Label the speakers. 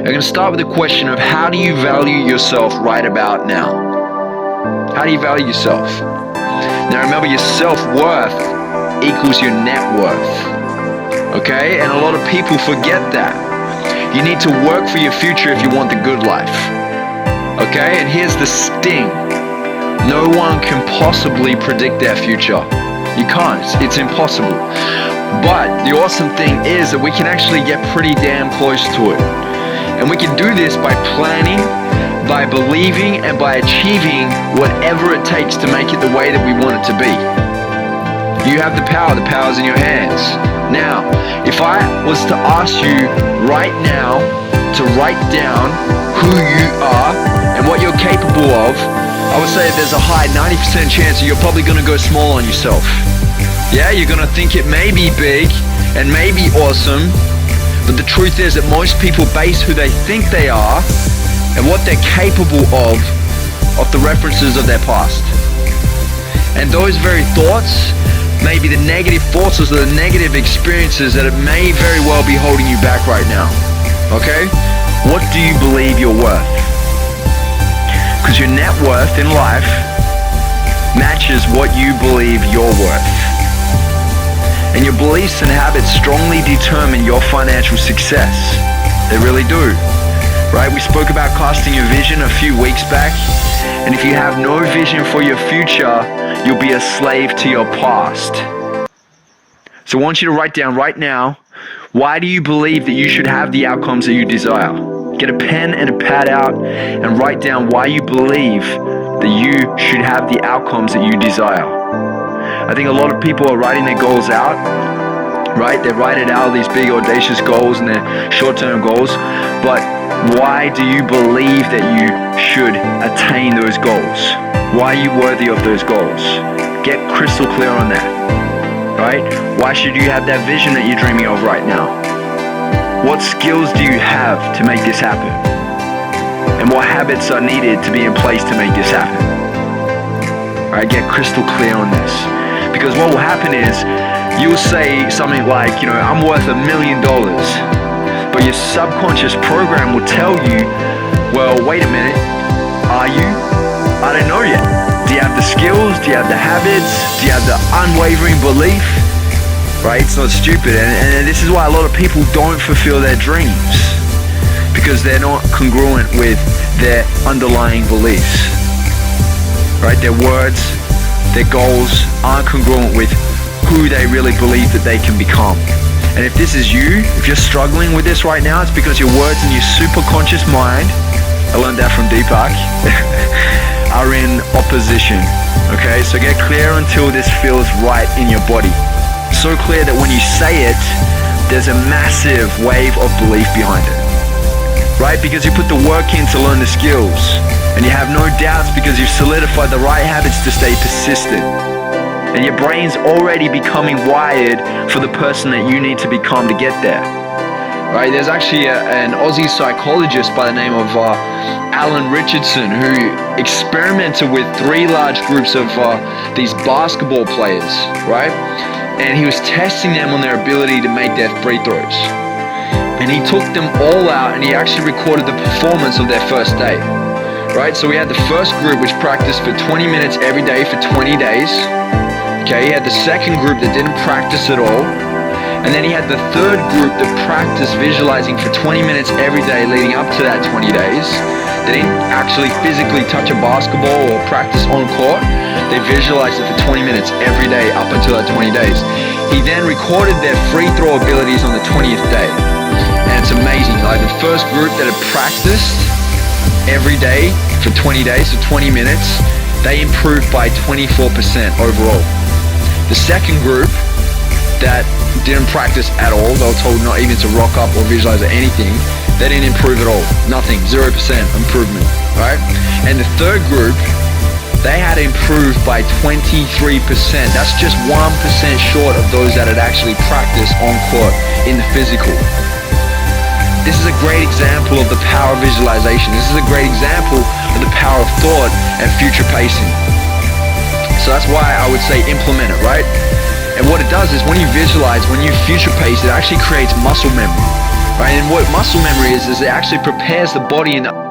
Speaker 1: I'm going to start with the question of how do you value yourself right about now? How do you value yourself? Now remember, your self-worth equals your net worth. Okay? And a lot of people forget that. You need to work for your future if you want the good life. Okay? And here's the sting. No one can possibly predict their future. You can't. It's impossible. But the awesome thing is that we can actually get pretty damn close to it. And we can do this by planning, by believing, and by achieving whatever it takes to make it the way that we want it to be. You have the power's in your hands. Now, if I was to ask you right now to write down who you are and what you're capable of, I would say there's a high 90% chance that you're probably going to go small on yourself. Yeah, you're going to think it may be big and may be awesome, but the truth is that most people base who they think they are and what they're capable of the references of their past. And those very thoughts may be the negative thoughts or the negative experiences that it may very well be holding you back right now. Okay? What do you believe you're worth? Because your net worth in life matches what you believe you're worth. And your beliefs and habits strongly determine your financial success. They really do. Right? We spoke about casting your vision a few weeks back. And if you have no vision for your future, you'll be a slave to your past. So I want you to write down right now, why do you believe that you should have the outcomes that you desire? Get a pen and a pad out and write down why you believe that you should have the outcomes that you desire. I think a lot of people are writing their goals out, right? They write it out, these big audacious goals and their short-term goals, but why do you believe that you should attain those goals? Why are you worthy of those goals? Get crystal clear on that, right? Why should you have that vision that you're dreaming of right now? What skills do you have to make this happen? And what habits are needed to be in place to make this happen? All right, get crystal clear on this. Because what will happen is, you'll say something like, I'm worth $1 million. But your subconscious program will tell you, well, wait a minute, are you? I don't know yet. Do you have the skills? Do you have the habits? Do you have the unwavering belief? Right? It's not stupid. And this is why a lot of people don't fulfill their dreams. Because they're not congruent with their underlying beliefs. Right? Their words, their goals aren't congruent with who they really believe that they can become. And if this is you, if you're struggling with this right now, it's because your words in your superconscious mind, I learned that from Deepak, are in opposition. Okay, so get clear until this feels right in your body. So clear that when you say it, there's a massive wave of belief behind it. Right? Because you put the work in to learn the skills. And you have no doubts because you've solidified the right habits to stay persistent. And your brain's already becoming wired for the person that you need to become to get there. Right? There's actually an Aussie psychologist by the name of Alan Richardson who experimented with 3 large groups of these basketball players, right? And he was testing them on their ability to make their free throws. And he took them all out and he actually recorded the performance of their first day. Right? So we had the first group which practiced for 20 minutes every day for 20 days. Okay, he had the second group that didn't practice at all. And then he had the third group that practiced visualizing for 20 minutes every day leading up to that 20 days. They didn't actually physically touch a basketball or practice on court. They visualized it for 20 minutes every day up until that 20 days. He then recorded their free throw abilities on the 20th day. And it's amazing. Like the first group that had practiced every day for 20 days, so 20 minutes, they improved by 24% overall. The second group that didn't practice at all, they were told not even to rock up or visualize or anything, they didn't improve at all. Nothing, 0% improvement, right? And the third group, they had improved by 23%. That's just 1% short of those that had actually practiced on court in the physical. This is a great example of the power of visualization. This is a great example of the power of thought and future pacing. So that's why I would say implement it, right? And what it does is when you visualize, when you future pace, it actually creates muscle memory. Right? And what muscle memory is it actually prepares the body and